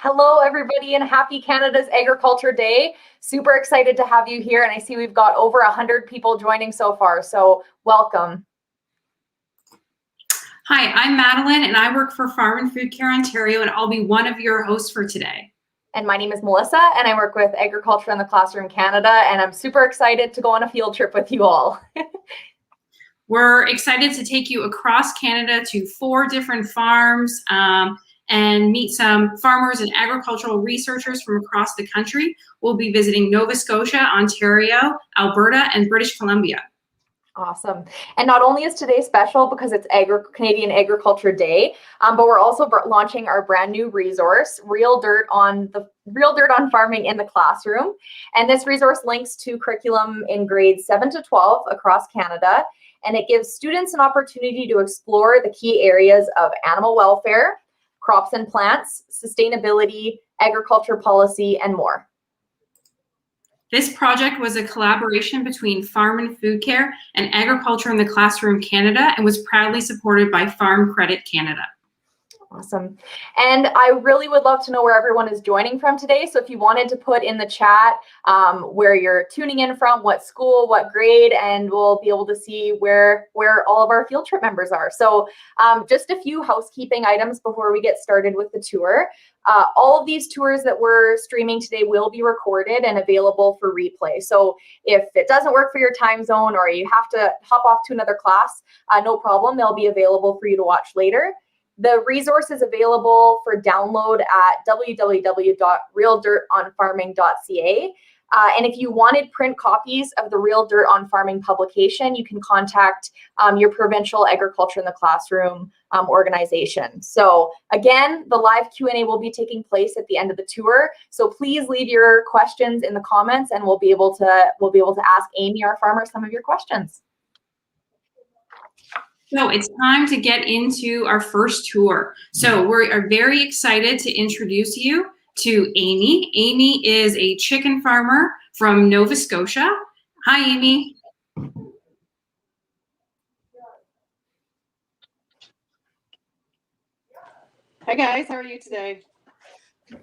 Hello, everybody, and happy Canada's Agriculture Day. Super excited to have you here, and I see we've got over 100 people joining so far, so welcome. Hi, I'm Madeline, and I work for Farm and Food Care Ontario, and I'll be one of your hosts for today. And my name is Melissa, and I work with Agriculture in the Classroom Canada, and I'm super excited to go on a field trip with you all. We're excited to take you across Canada to 4 different farms and meet some farmers and agricultural researchers from across the country. We'll be visiting Nova Scotia, Ontario, Alberta, and British Columbia. Awesome. And not only is today special because it's Canadian Agriculture Day, but we're also launching our brand new resource, Real Dirt on Farming in the Classroom. And this resource links to curriculum in grades 7 to 12 across Canada. And it gives students an opportunity to explore the key areas of animal welfare, crops and plants, sustainability, agriculture policy, and more. This project was a collaboration between Farm and Food Care and Agriculture in the Classroom Canada and was proudly supported by Farm Credit Canada. Awesome. And I really would love to know where everyone is joining from today. So if you wanted to put in the chat where you're tuning in from, what school, what grade, and we'll be able to see where all of our field trip members are. So just a few housekeeping items before we get started with the tour. All of these tours that we're streaming today will be recorded and available for replay. So if it doesn't work for your time zone or you have to hop off to another class, no problem. They'll be available for you to watch later. The resource is available for download at www.realdirtonfarming.ca. And if you wanted print copies of the Real Dirt on Farming publication, you can contact your provincial Agriculture in the Classroom organization. So again, the live Q&A will be taking place at the end of the tour. So please leave your questions in the comments, and we'll be able to ask Amy, our farmer, some of your questions. So it's time to get into our first tour. So we are very excited to introduce you to Amy. Amy is a chicken farmer from Nova Scotia. Hi, Amy. Hi guys, how are you today?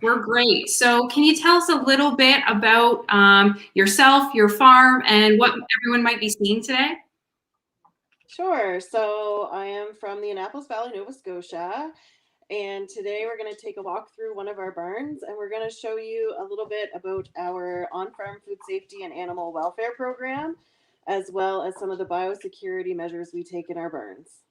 We're great. So can you tell us a little bit about yourself, your farm, and what everyone might be seeing today? Sure. So I am from the Annapolis Valley, Nova Scotia, and today we're going to take a walk through one of our barns, and we're going to show you a little bit about our on-farm food safety and animal welfare program, as well as some of the biosecurity measures we take in our barns.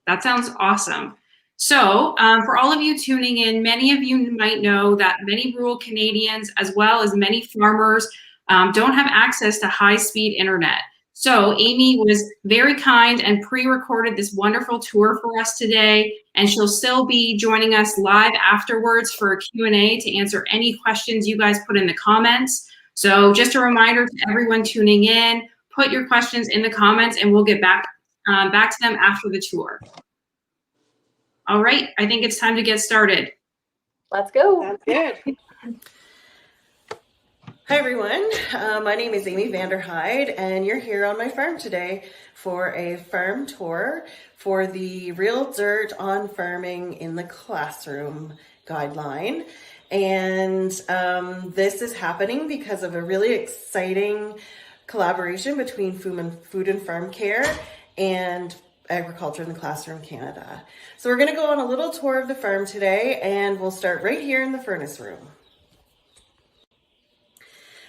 That sounds awesome. So for all of you tuning in, many of you might know that many rural Canadians, as well as many farmers, don't have access to high-speed internet. So Amy was very kind and pre-recorded this wonderful tour for us today, and she'll still be joining us live afterwards for a Q&A to answer any questions you guys put in the comments. So just a reminder to everyone tuning in, put your questions in the comments and we'll get back to them after the tour. All right, I think it's time to get started. Let's go. Sounds good. Hi everyone, my name is Amy Vanderhyde and you're here on my farm today for a farm tour for the Real Dirt on Farming in the Classroom guideline. And this is happening because of a really exciting collaboration between Food and Farm Care and Agriculture in the Classroom Canada. So we're going to go on a little tour of the farm today, and we'll start right here in the furnace room.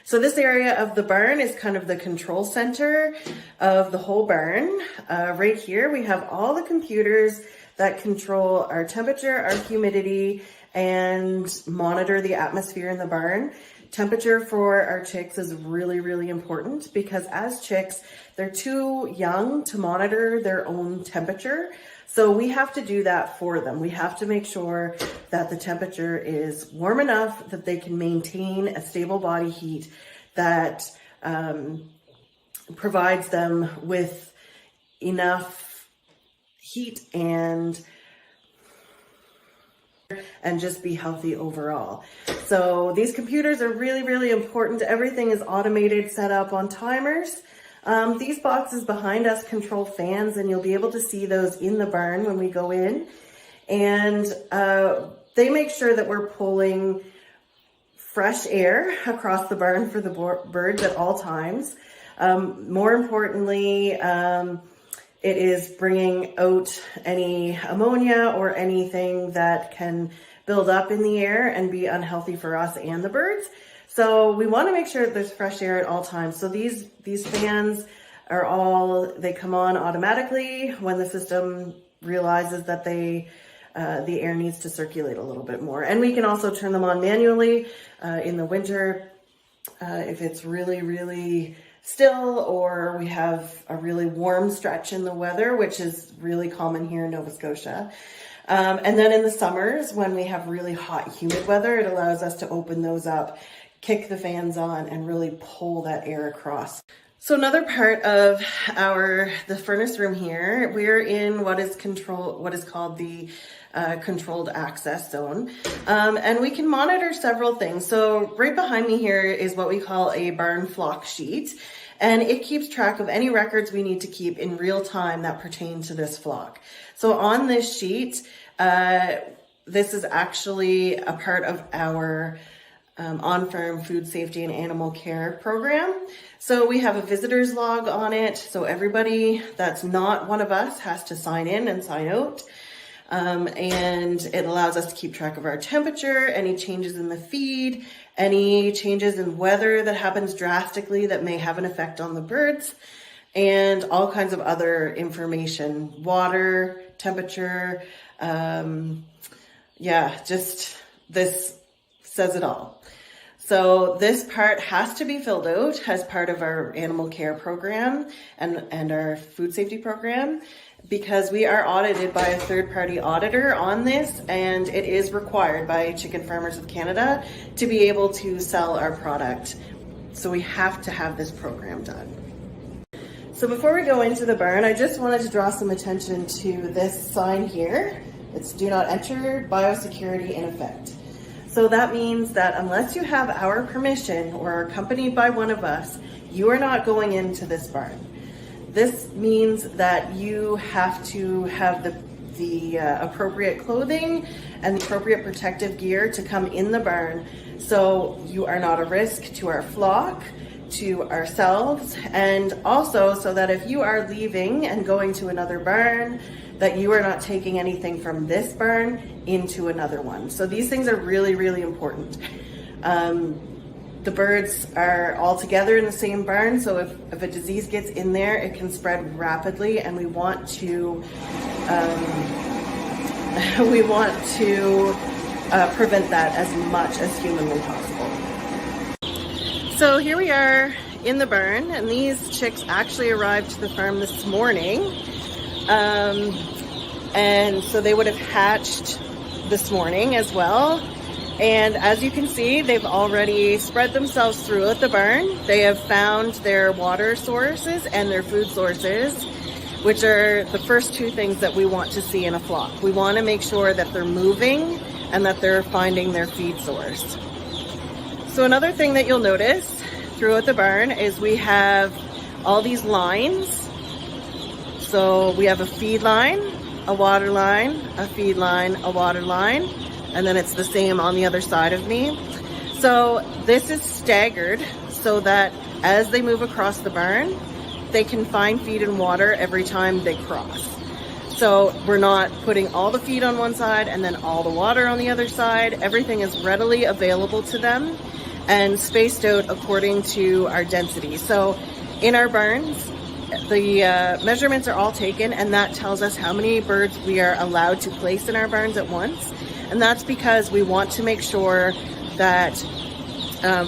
So this area of the barn is kind of the control center of the whole barn. Right here we have all the computers that control our temperature, our humidity, and monitor the atmosphere in the barn. Temperature for our chicks is really, really important because as chicks, they're too young to monitor their own temperature. So we have to do that for them. We have to make sure that the temperature is warm enough that they can maintain a stable body heat that provides them with enough heat and just be healthy overall. So these computers are really, really important. Everything is automated, set up on timers. These boxes behind us control fans, and you'll be able to see those in the barn when we go in. And They make sure that we're pulling fresh air across the barn for the birds at all times. More importantly, it is bringing out any ammonia or anything that can build up in the air and be unhealthy for us and the birds. So we want to make sure that there's fresh air at all times. So these fans they come on automatically when the system realizes that the air needs to circulate a little bit more. And we can also turn them on manually in the winter if it's really, really still, or we have a really warm stretch in the weather, which is really common here in Nova Scotia. And then in the summers, when we have really hot, humid weather, it allows us to open those up, kick the fans on, and really pull that air across. So another part of the furnace room here, we're in what is called the controlled access zone. And we can monitor several things. So right behind me here is what we call a barn flock sheet. And it keeps track of any records we need to keep in real time that pertain to this flock. So on this sheet, this is actually a part of our on-farm food safety and animal care program. So we have a visitor's log on it. So everybody that's not one of us has to sign in and sign out. And it allows us to keep track of our temperature, any changes in the feed, any changes in weather that happens drastically that may have an effect on the birds, and all kinds of other information, water, temperature. Just this says it all. So this part has to be filled out as part of our animal care program and our food safety program, because we are audited by a third-party auditor on this, and it is required by Chicken Farmers of Canada to be able to sell our product. So we have to have this program done. So before we go into the barn, I just wanted to draw some attention to this sign here. It's "Do Not Enter, Biosecurity in Effect." So that means that unless you have our permission or are accompanied by one of us, you are not going into this barn. This means that you have to have the appropriate clothing and the appropriate protective gear to come in the barn, so you are not a risk to our flock, to ourselves, and also so that if you are leaving and going to another barn, that you are not taking anything from this barn into another one. So these things are really, really important. The birds are all together in the same barn, so if a disease gets in there, it can spread rapidly, and we want to prevent that as much as humanly possible. So here we are in the barn, and these chicks actually arrived to the farm this morning. And so they would have hatched this morning as well. And as you can see, they've already spread themselves throughout the barn. They have found their water sources and their food sources, which are the first two things that we want to see in a flock. We want to make sure that they're moving and that they're finding their feed source. So another thing that you'll notice throughout the barn is we have all these lines. So we have a feed line, a water line, a feed line, a water line, and then it's the same on the other side of me. So this is staggered so that as they move across the barn, they can find feed and water every time they cross. So we're not putting all the feed on one side and then all the water on the other side. Everything is readily available to them and spaced out according to our density. So in our barns, the measurements are all taken, and that tells us how many birds we are allowed to place in our barns at once. And that's because we want to make sure that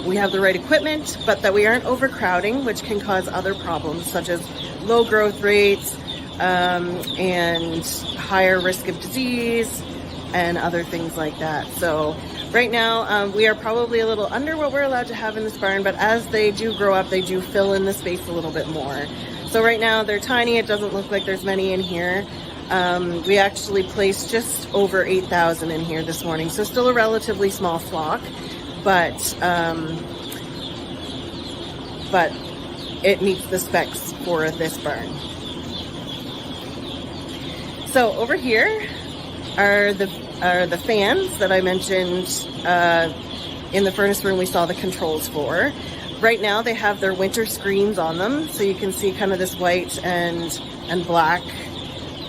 we have the right equipment, but that we aren't overcrowding, which can cause other problems such as low growth rates and higher risk of disease and other things like that. So right now we are probably a little under what we're allowed to have in this barn, but as they do grow up, they do fill in the space a little bit more. So right now they're tiny. It doesn't look like there's many in here. We actually placed just over 8,000 in here this morning. So still a relatively small flock, but it meets the specs for this barn. So over here are the are the fans that I mentioned in the furnace room we saw the controls for. Right now they have their winter screens on them, so you can see kind of this white and black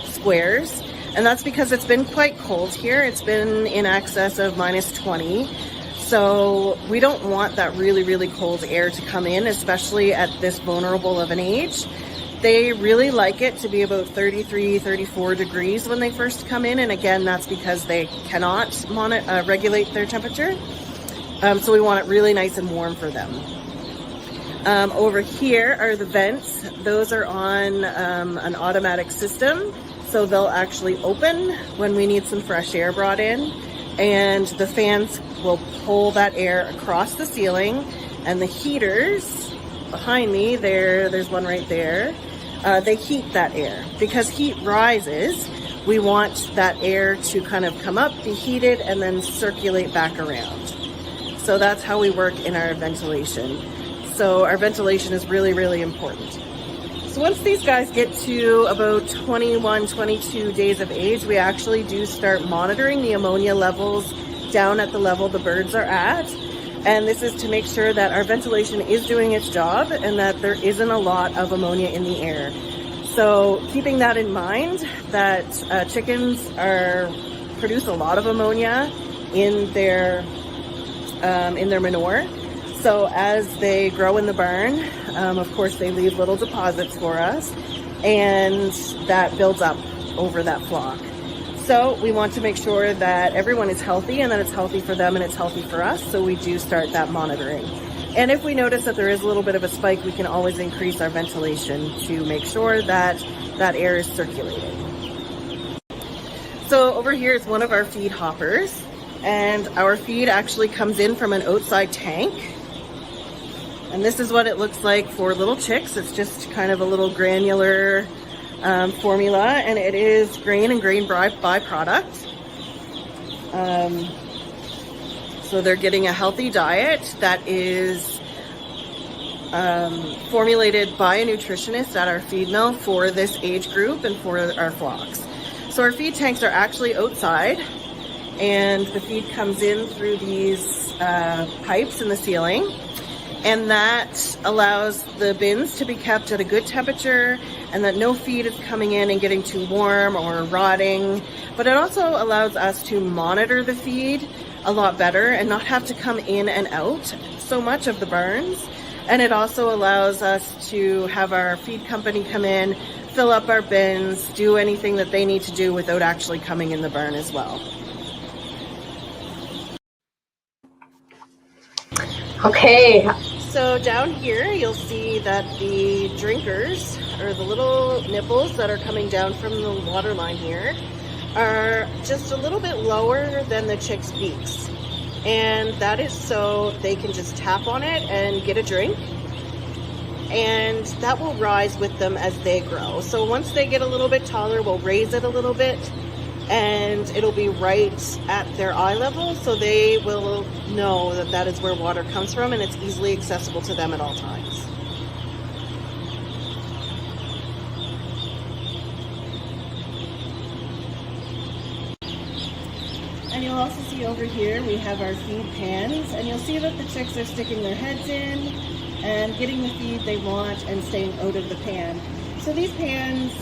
squares. And that's because it's been quite cold here. It's been in excess of -20. So we don't want that really, really cold air to come in, especially at this vulnerable of an age. They really like it to be about 33, 34 degrees when they first come in. And again, that's because they cannot regulate their temperature. So we want it really nice and warm for them. Over here are the vents. Those are on an automatic system. So they'll actually open when we need some fresh air brought in. And the fans will pull that air across the ceiling. And the heaters behind me, there's one right there. They heat that air. Because heat rises, we want that air to kind of come up, be heated, and then circulate back around. So that's how we work in our ventilation. So our ventilation is really, really important. So once these guys get to about 21, 22 days of age, we actually do start monitoring the ammonia levels down at the level the birds are at. And this is to make sure that our ventilation is doing its job and that there isn't a lot of ammonia in the air. So keeping that in mind, that chickens produce a lot of ammonia in their manure. So as they grow in the barn, of course they leave little deposits for us, and that builds up over that flock. So we want to make sure that everyone is healthy and that it's healthy for them and it's healthy for us, so we do start that monitoring. And if we notice that there is a little bit of a spike, we can always increase our ventilation to make sure that that air is circulating. So over here is one of our feed hoppers, and our feed actually comes in from an outside tank. And this is what it looks like for little chicks. It's just kind of a little granular formula, and it is grain and grain byproduct. So they're getting a healthy diet that is formulated by a nutritionist at our feed mill for this age group and for our flocks. So our feed tanks are actually outside, and the feed comes in through these pipes in the ceiling. And that allows the bins to be kept at a good temperature and that no feed is coming in and getting too warm or rotting. But it also allows us to monitor the feed a lot better and not have to come in and out so much of the barns. And it also allows us to have our feed company come in, fill up our bins, do anything that they need to do without actually coming in the barn as well. Okay. So down here, you'll see that the drinkers, or the little nipples that are coming down from the water line here, are just a little bit lower than the chicks' beaks. And that is so they can just tap on it and get a drink. And that will rise with them as they grow. So once they get a little bit taller, we'll raise it a little bit, and it'll be right at their eye level, so they will know that that is where water comes from and it's easily accessible to them at all times. And you'll also see over here we have our feed pans, and you'll see that the chicks are sticking their heads in and getting the feed they want and staying out of the pan. So these pans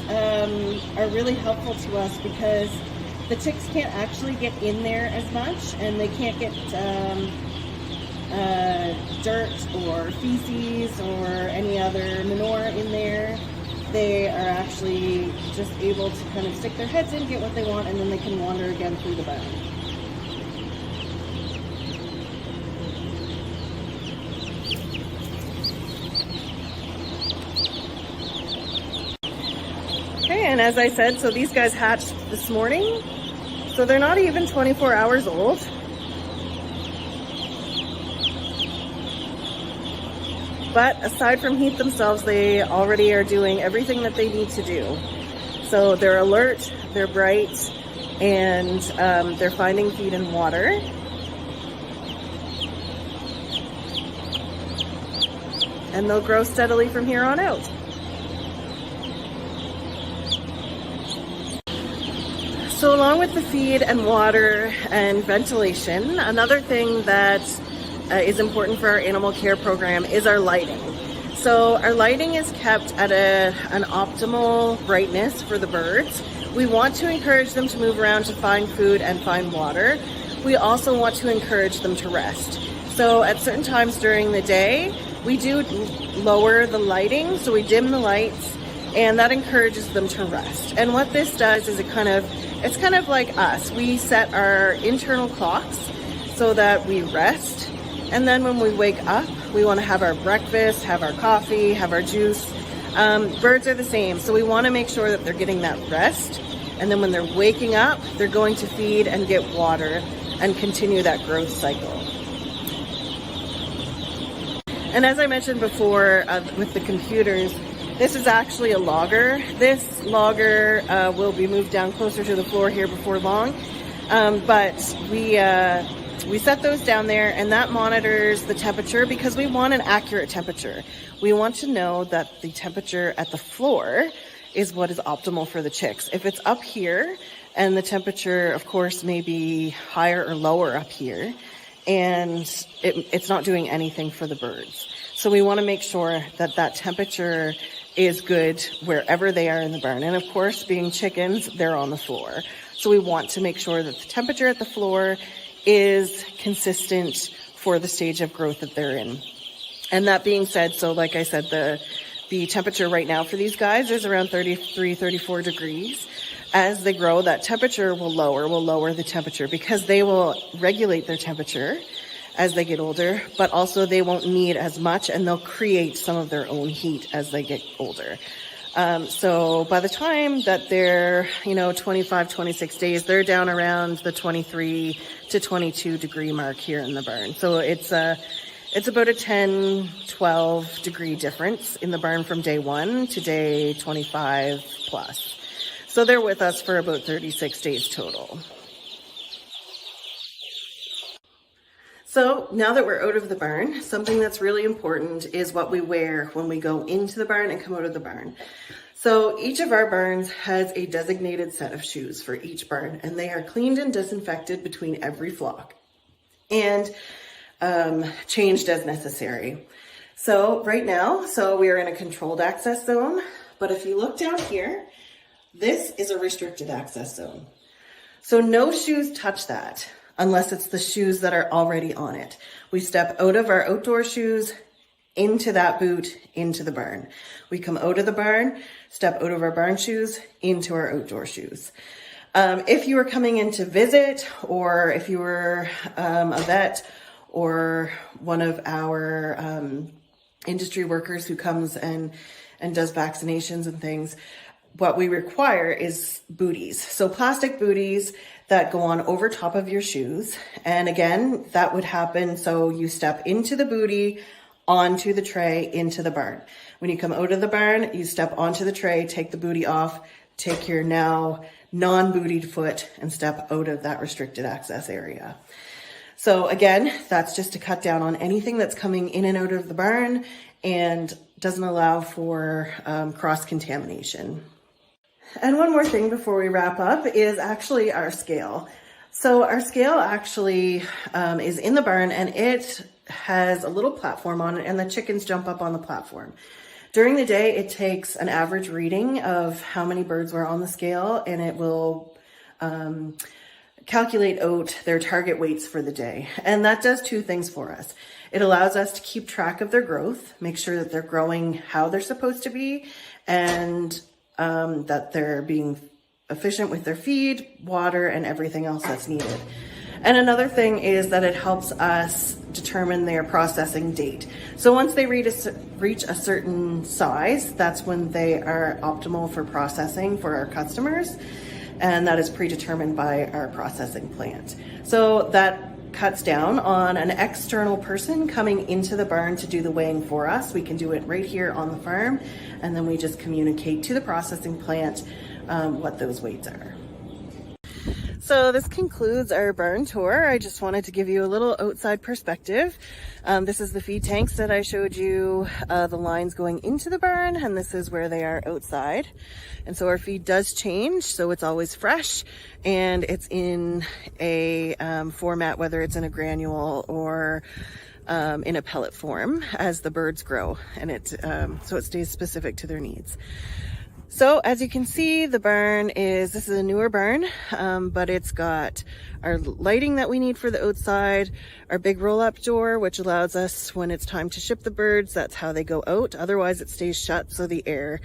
are really helpful to us because the chicks can't actually get in there as much, and they can't get dirt or feces or any other manure in there. They are actually just able to kind of stick their heads in, get what they want, and then they can wander again through the barn. Okay, and as I said, so these guys hatched this morning. So they're not even 24 hours old. But aside from heat themselves, they already are doing everything that they need to do. So they're alert, they're bright, and they're finding feed and water. And they'll grow steadily from here on out. So along with the feed and water and ventilation, another thing that is important for our animal care program is our lighting. So our lighting is kept at an optimal brightness for the birds. We want to encourage them to move around to find food and find water. We also want to encourage them to rest. So at certain times during the day, we do lower the lighting, so we dim the lights, and that encourages them to rest. And what this does is it's kind of like us. We set our internal clocks so that we rest, and then when we wake up, we want to have our breakfast, have our coffee, have our juice. Birds are the same, so we want to make sure that they're getting that rest, and then when they're waking up, they're going to feed and get water and continue that growth cycle. And as I mentioned before with the computers, this is actually a logger. This logger will be moved down closer to the floor here before long. But we set those down there, and that monitors the temperature because we want an accurate temperature. We want to know that the temperature at the floor is what is optimal for the chicks. If it's up here, and the temperature, of course, may be higher or lower up here, and it's not doing anything for the birds. So we want to make sure that that temperature is good wherever they are in the barn. And of course, being chickens, they're on the floor. So we want to make sure that the temperature at the floor is consistent for the stage of growth that they're in. And that being said, so like I said, the temperature right now for these guys is around 33, 34 degrees. As they grow, that temperature will lower the temperature because they will regulate their temperature as they get older, but also they won't need as much, and they'll create some of their own heat as they get older. So by the time that they're, 25, 26 days, they're down around the 23 to 22 degree mark here in the barn. So it's about a 10, 12 degree difference in the barn from day 1 to day 25 plus. So they're with us for about 36 days total. So now that we're out of the barn, something that's really important is what we wear when we go into the barn and come out of the barn. So each of our barns has a designated set of shoes for each barn, and they are cleaned and disinfected between every flock and changed as necessary. So right now, we are in a controlled access zone, but if you look down here, this is a restricted access zone. So no shoes touch that unless it's the shoes that are already on it. We step out of our outdoor shoes into that boot, into the barn. We come out of the barn, step out of our barn shoes, into our outdoor shoes. If you were coming in to visit, or if you were a vet or one of our industry workers who comes and does vaccinations and things, what we require is booties. So plastic booties that go on over top of your shoes. And again, that would happen. So you step into the booty, onto the tray, into the barn. When you come out of the barn, you step onto the tray, take the booty off, take your now non-bootied foot and step out of that restricted access area. So again, that's just to cut down on anything that's coming in and out of the barn and doesn't allow for cross-contamination. And one more thing before we wrap up is actually our scale. So our scale actually is in the barn, and it has a little platform on it, and the chickens jump up on the platform. During the day, it takes an average reading of how many birds were on the scale, and it will calculate out their target weights for the day. And that does two things for us. It allows us to keep track of their growth, make sure that they're growing how they're supposed to be, and that they're being efficient with their feed, water, and everything else that's needed. And another thing is that it helps us determine their processing date. So once they reach a certain size, that's when they are optimal for processing for our customers. And that is predetermined by our processing plant. So that cuts down on an external person coming into the barn to do the weighing for us. We can do it right here on the farm, and then we just communicate to the processing plant what those weights are. So this concludes our barn tour. I just wanted to give you a little outside perspective. This is the feed tanks that I showed you, the lines going into the barn, and this is where they are outside. And so our feed does change, so it's always fresh, and it's in a format, whether it's in a granule or in a pellet form as the birds grow, and so it stays specific to their needs. So as you can see, the barn this is a newer barn, but it's got our lighting that we need for the outside, our big roll-up door, which allows us, when it's time to ship the birds, that's how they go out. Otherwise it stays shut, so the air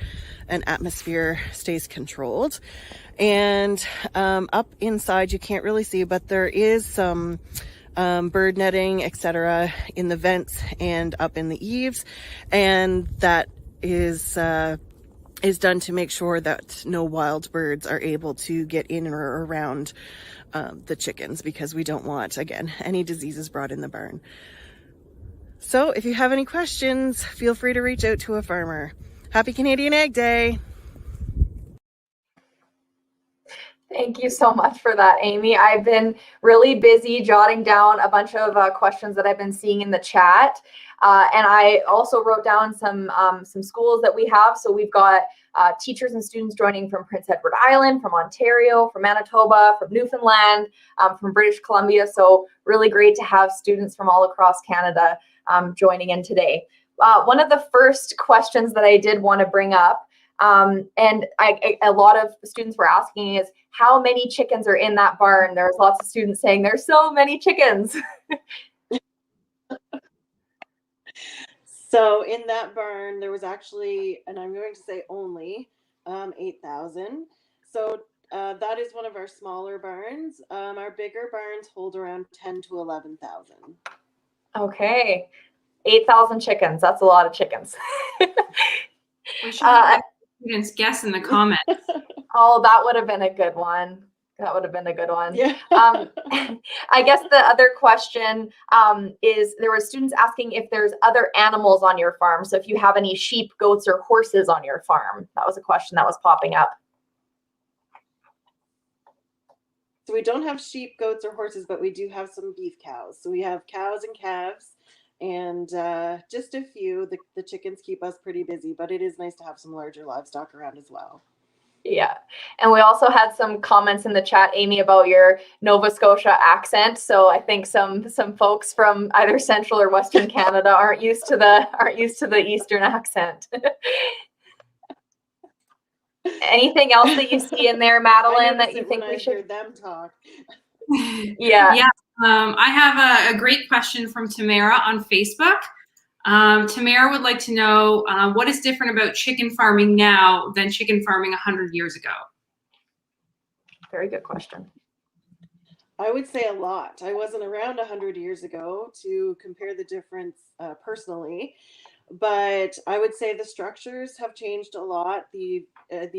and atmosphere stays controlled. And up inside you can't really see, but there is some bird netting, etc., in the vents and up in the eaves, and that is done to make sure that no wild birds are able to get in or around the chickens, because we don't want, again, any diseases brought in the barn. So if you have any questions, feel free to reach out to a farmer. Happy Canadian Egg Day! Thank you so much for that, Amy. I've been really busy jotting down a bunch of questions that I've been seeing in the chat. And I also wrote down some schools that we have. So we've got teachers and students joining from Prince Edward Island, from Ontario, from Manitoba, from Newfoundland, from British Columbia. So really great to have students from all across Canada joining in today. One of the first questions that I did want to bring up, and a lot of students were asking, is how many chickens are in that barn? There's lots of students saying there's so many chickens. So in that barn, there was actually, and I'm going to say only, 8,000. So that is one of our smaller barns. Our bigger barns hold around 10 to 11,000. Okay, 8,000 chickens. That's a lot of chickens. We should have students guess in the comments. Oh, that would have been a good one. That would have been a good one. Yeah. I guess the other question is, there were students asking if there's other animals on your farm. So if you have any sheep, goats, or horses on your farm. That was a question that was popping up. So we don't have sheep, goats, or horses, but we do have some beef cows. So we have cows and calves, and just a few. The chickens keep us pretty busy, but it is nice to have some larger livestock around as well. Yeah. And we also had some comments in the chat, Amy, about your Nova Scotia accent. So I think some folks from either central or western Canada aren't used to the eastern accent. Anything else that you see in there, Madeline, that you think we should hear them talk? Yeah. Yeah. I have a great question from Tamara on Facebook. Tamara would like to know what is different about chicken farming now than chicken farming 100 years ago? Very good question. I would say a lot. I wasn't around 100 years ago to compare the difference personally, but I would say the structures have changed a lot. The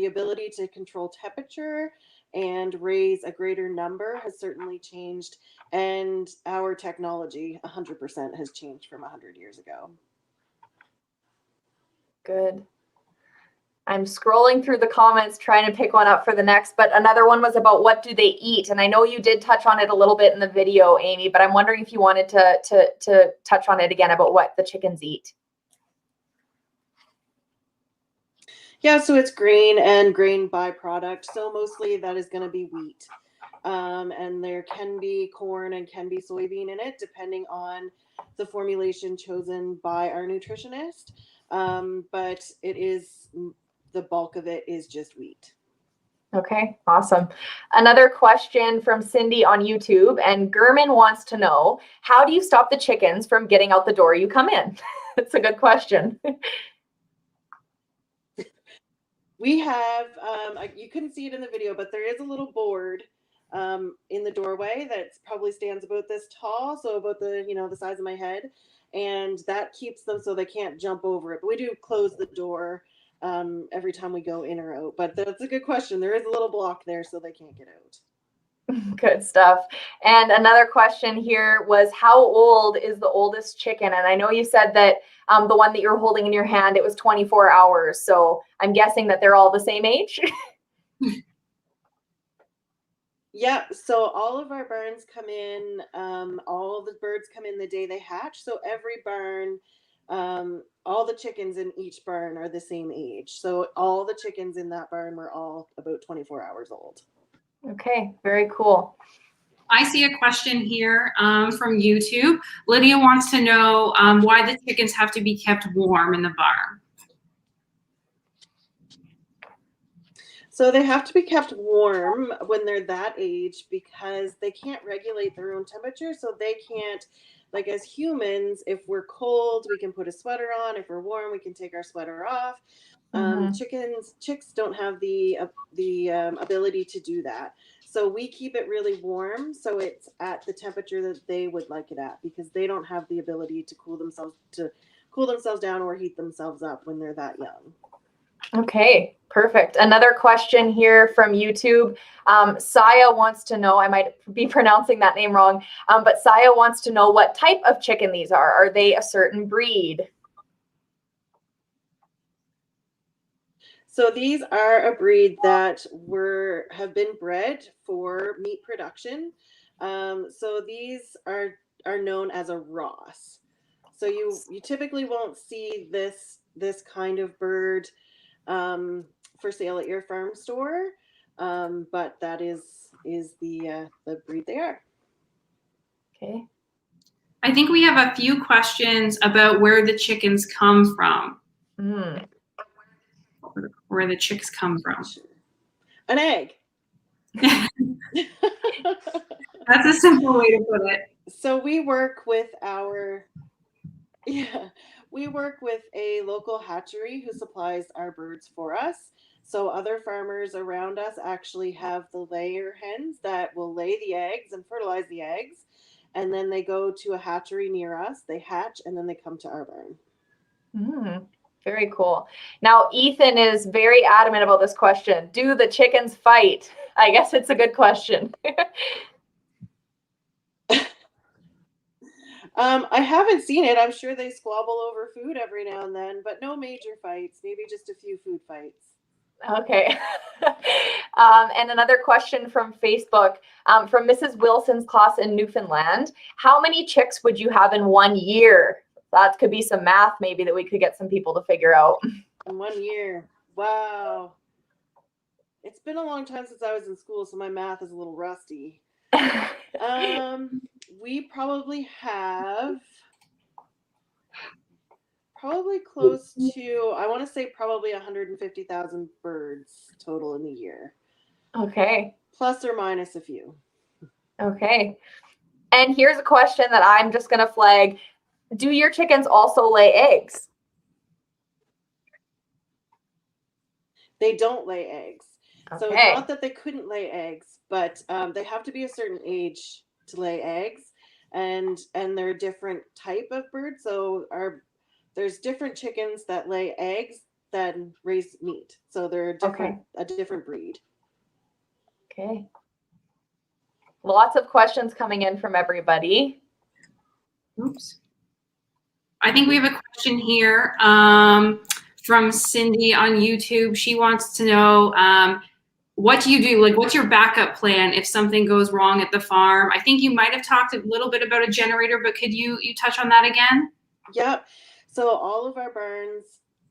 ability to control temperature and raise a greater number has certainly changed, and our technology 100% has changed from 100 years ago. Good. I'm scrolling through the comments trying to pick one up for the next, but another one was about what do they eat? And I know you did touch on it a little bit in the video, Amy, but I'm wondering if you wanted to touch on it again about what the chickens eat. Yeah, so it's grain and grain byproduct. So mostly that is going to be wheat. And there can be corn and can be soybean in it, depending on the formulation chosen by our nutritionist. But it is, the bulk of it is just wheat. Okay, awesome. Another question from Cindy on YouTube, and Gurman wants to know, how do you stop the chickens from getting out the door you come in? That's a good question. We have, you couldn't see it in the video, but there is a little board in the doorway that probably stands about this tall, so about the size of my head, and that keeps them so they can't jump over it. But we do close the door every time we go in or out. But that's a good question. There is a little block there so they can't get out. Good stuff. And another question here was, how old is the oldest chicken? And I know you said that the one that you're holding in your hand, it was 24 hours. So I'm guessing that they're all the same age. Yeah, so all of our barns come in, all the birds come in the day they hatch. So every barn, all the chickens in each barn are the same age. So all the chickens in that barn were all about 24 hours old. Okay, very cool. I see a question here from YouTube. Lydia wants to know why the chickens have to be kept warm in the barn. So they have to be kept warm when they're that age because they can't regulate their own temperature. So they can't, like as humans, if we're cold, we can put a sweater on. If we're warm, we can take our sweater off. Chicks don't have the ability to do that. So we keep it really warm, so it's at the temperature that they would like it at, because they don't have the ability to cool themselves down or heat themselves up when they're that young. Okay, perfect. Another question here from YouTube. Saya wants to know, I might be pronouncing that name wrong, but Saya wants to know what type of chicken these are. Are they a certain breed? So these are a breed that have been bred for meat production. So these are known as a Ross. So you typically won't see this kind of bird for sale at your farm store, but that is the breed they are. Okay. I think we have a few questions about where the chickens come from. Where the chicks come from. An egg. That's a simple way to put it. So we work with a local hatchery who supplies our birds for us. So other farmers around us actually have the layer hens that will lay the eggs and fertilize the eggs. And then they go to a hatchery near us, they hatch, and then they come to our barn. Very cool. Now, Ethan is very adamant about this question. Do the chickens fight? I guess it's a good question. I haven't seen it. I'm sure they squabble over food every now and then, but no major fights, maybe just a few food fights. Okay. And another question from Facebook, from Mrs. Wilson's class in Newfoundland. How many chicks would you have in 1 year? That could be some math maybe that we could get some people to figure out. In 1 year. Wow. It's been a long time since I was in school, so my math is a little rusty. We probably have close to, I want to say probably 150,000 birds total in a year. Okay. Plus or minus a few. Okay. And here's a question that I'm just going to flag. Do your chickens also lay eggs? They don't lay eggs. Okay. So it's not that they couldn't lay eggs, but they have to be a certain age to lay eggs, and they're a different type of bird. So there's different chickens that lay eggs than raise meat. So they're a different breed. Okay. Lots of questions coming in from everybody. Oops. I think we have a question here from Cindy on YouTube. She wants to know, what do you do? Like, what's your backup plan if something goes wrong at the farm? I think you might have talked a little bit about a generator, but could you touch on that again? Yep. So all of our barns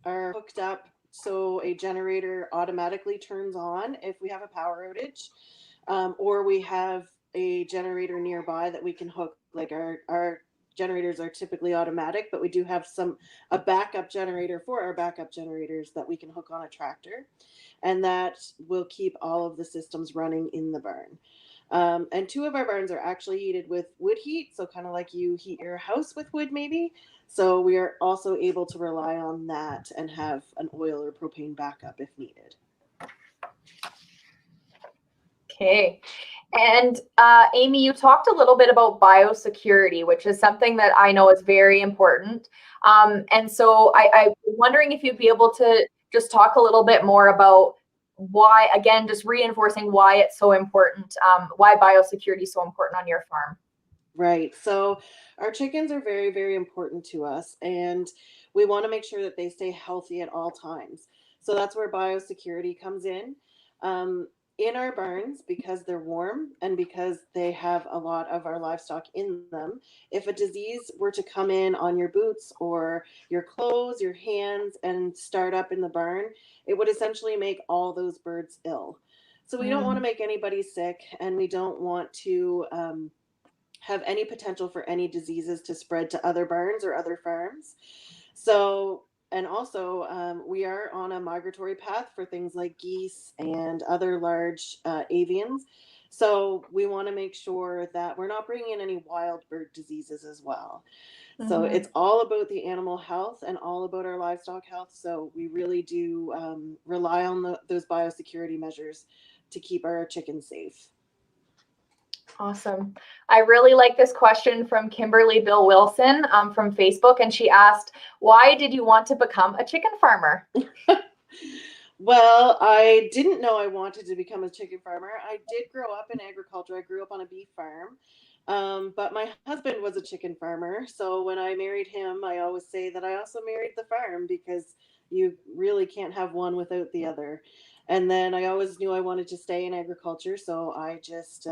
are hooked up, so a generator automatically turns on if we have a power outage, or we have a generator nearby that we can hook. Like our generators are typically automatic, but we do have a backup generator for our backup generators that we can hook on a tractor, and that will keep all of the systems running in the barn. And 2 of our barns are actually heated with wood heat, so kind of like you heat your house with wood maybe. So we are also able to rely on that and have an oil or propane backup if needed. Okay. And Amy, you talked a little bit about biosecurity, which is something that I know is very important. And so I'm wondering if you'd be able to just talk a little bit more about why, again, just reinforcing why it's so important, why biosecurity is so important on your farm. Right. So our chickens are very, very important to us, and we want to make sure that they stay healthy at all times. So that's where biosecurity comes in. in our barns, because they're warm and because they have a lot of our livestock in them, if a disease were to come in on your boots or your clothes, your hands, and start up in the barn, it would essentially make all those birds ill. So we don't want to make anybody sick, and we don't want to have any potential for any diseases to spread to other barns or other farms. So, and also, we are on a migratory path for things like geese and other large avians. So we want to make sure that we're not bringing in any wild bird diseases as well. So it's all about the animal health and all about our livestock health. So we really do rely on those biosecurity measures to keep our chickens safe. Awesome. I really like this question from Kimberly Bill Wilson from Facebook, and she asked, why did you want to become a chicken farmer? Well, I didn't know I wanted to become a chicken farmer. I did grow up in agriculture. I grew up on a beef farm. But my husband was a chicken farmer. So when I married him, I always say that I also married the farm, because you really can't have one without the other. And then I always knew I wanted to stay in agriculture. So I just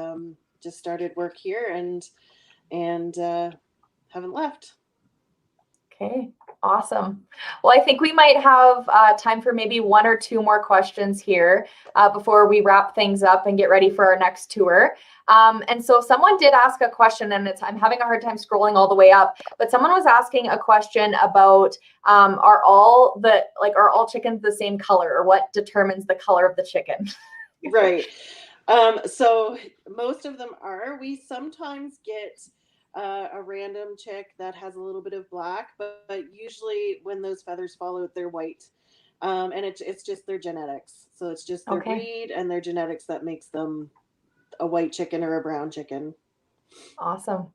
started work here and haven't left. Okay, awesome. Well, I think we might have time for maybe one or two more questions here before we wrap things up and get ready for our next tour. And so someone did ask a question, and I'm having a hard time scrolling all the way up, but someone was asking a question about are all chickens the same color, or what determines the color of the chicken? Right. So most of them are. We sometimes get a random chick that has a little bit of black, but usually when those feathers fall out, they're white. And it's just their genetics. So it's just their breed and their genetics that makes them a white chicken or a brown chicken. Awesome.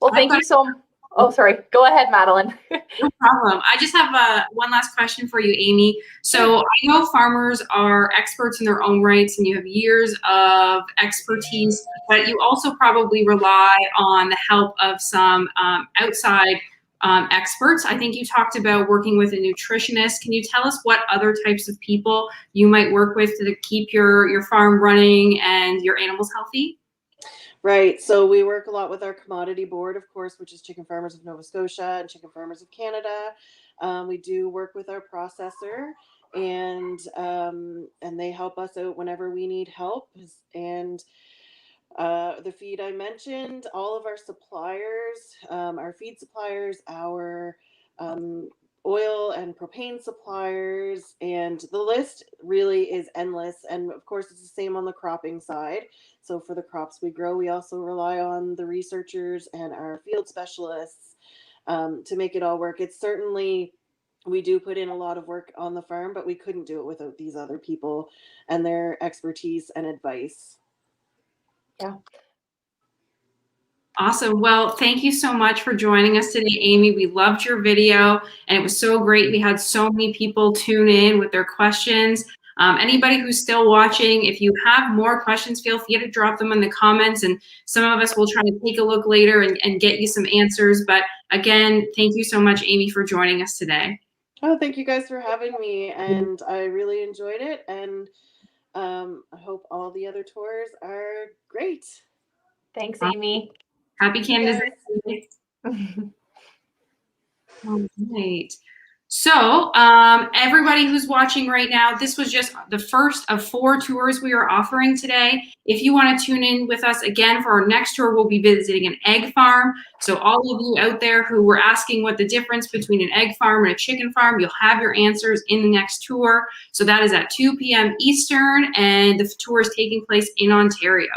Well, thank you so much. Oh, sorry. Go ahead, Madeline. No problem. I just have one last question for you, Amy. So I know farmers are experts in their own rights, and you have years of expertise, but you also probably rely on the help of some outside experts. I think you talked about working with a nutritionist. Can you tell us what other types of people you might work with to keep your farm running and your animals healthy? Right. So we work a lot with our commodity board, of course, which is Chicken Farmers of Nova Scotia and Chicken Farmers of Canada. We do work with our processor, and they help us out whenever we need help. And the feed I mentioned, all of our suppliers, our feed suppliers, our oil and propane suppliers, and the list really is endless. And of course, it's the same on the cropping side. So for the crops we grow, we also rely on the researchers and our field specialists to make it all work. It's certainly, we do put in a lot of work on the farm, but we couldn't do it without these other people and their expertise and advice. Yeah. Awesome. Well, thank you so much for joining us today, Amy. We loved your video, and it was so great. We had so many people tune in with their questions. Anybody who's still watching, if you have more questions, feel free to drop them in the comments, and some of us will try to take a look later and get you some answers. But again, thank you so much, Amy, for joining us today. Oh, thank you guys for having me, and I really enjoyed it, and I hope all the other tours are great. Thanks, Amy. Happy Canada's Day. All right. So everybody who's watching right now, this was just the first of 4 tours we are offering today. If you want to tune in with us again for our next tour, we'll be visiting an egg farm. So all of you out there who were asking what the difference between an egg farm and a chicken farm, you'll have your answers in the next tour. So that is at 2 p.m. Eastern, and the tour is taking place in Ontario.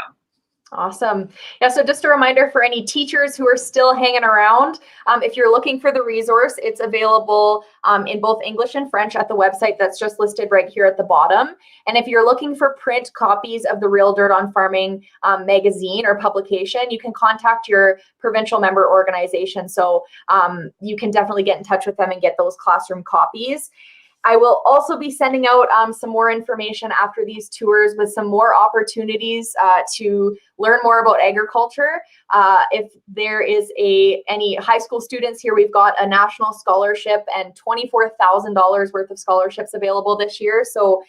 Awesome. Yeah, so just a reminder for any teachers who are still hanging around, if you're looking for the resource, it's available in both English and French at the website that's just listed right here at the bottom. And if you're looking for print copies of the Real Dirt on Farming magazine or publication, you can contact your provincial member organization. So you can definitely get in touch with them and get those classroom copies. I will also be sending out some more information after these tours with some more opportunities to learn more about agriculture. If there is any high school students here, we've got a national scholarship and $24,000 worth of scholarships available this year. So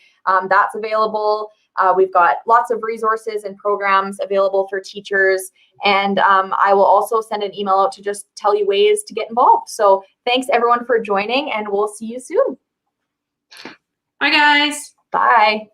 that's available We've got lots of resources and programs available for teachers. And I will also send an email out to just tell you ways to get involved. So thanks everyone for joining, and we'll see you soon. Bye, guys. Bye.